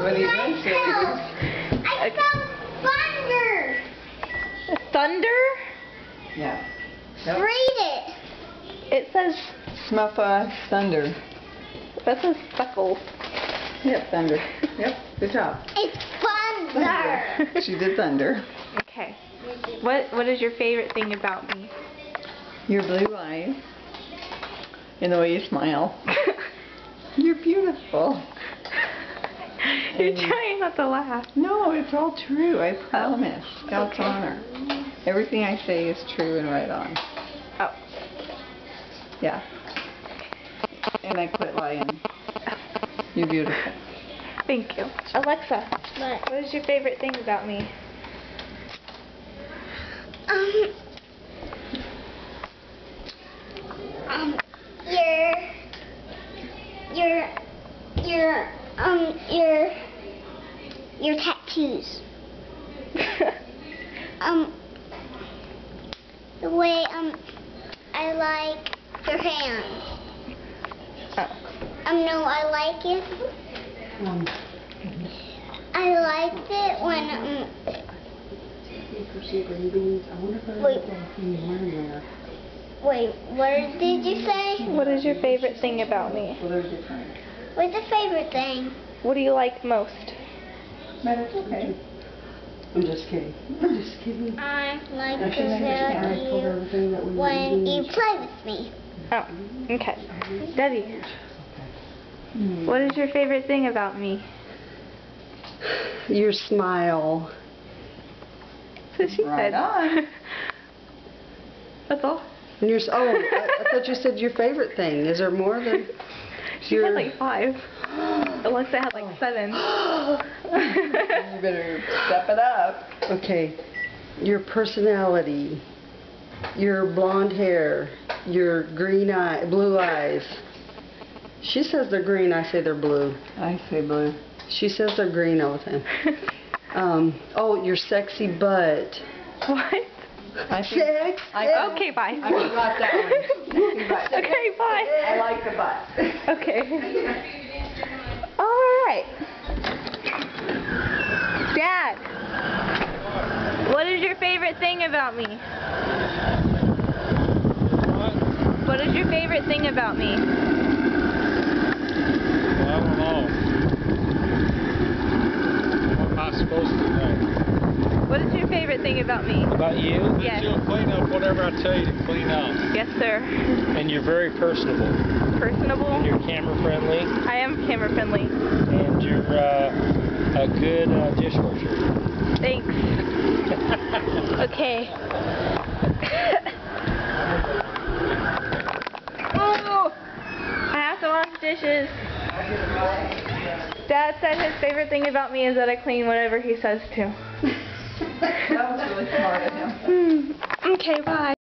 What are you doing, Sue? I found thunder. Thunder? Yeah. Yep. Read it. It says Smuffa thunder. that says speckles. Yep, thunder. Yep, good job. It's thunder. She did thunder. Okay. What is your favorite thing about me? Your blue eyes. And the way you smile. You're beautiful. You're trying not to laugh. No, it's all true. I promise. God's Okay. honor. Everything I say is true and right on. Oh. Yeah. And I quit lying. You're beautiful. Thank you. Alexa, what is your favorite thing about me? Your tattoos. The way I like your hands. Oh. No, I like it. I liked it when Wait, what did you say? What is your favorite thing about me? What's your favorite thing? What do you like most? But it's okay. I'm just kidding. I'm just kidding. I like I to can understand. tell you when you play with me. Oh, okay. Debbie, what is your favorite thing about me? Your smile. That's what she Right said. on. That's all. And I thought you said your favorite thing. Is there more than She had like 5. Alexa had like 7. You better step it up. Okay, your personality, your blonde hair, your blue eyes. She says they're green, I say they're blue. I say blue. She says they're green all the time. Your sexy butt. What? I think Sex. Okay, bye. I forgot that one. But Okay, bye. I like the butt. Okay. Alright. Dad, what is your favorite thing about me? What is your favorite thing about me? Well, I don't know. What am I supposed to know? What is your favorite thing about me? About you? Yes. You'll clean up whatever I tell you to clean up. Yes, sir. And you're very personable. Personable? You're camera friendly. I am camera friendly. And you're a good dishwasher. Thanks. Okay. Oh! I have to wash dishes. Dad said his favorite thing about me is that I clean whatever he says to. That was really smart of him. Okay, bye.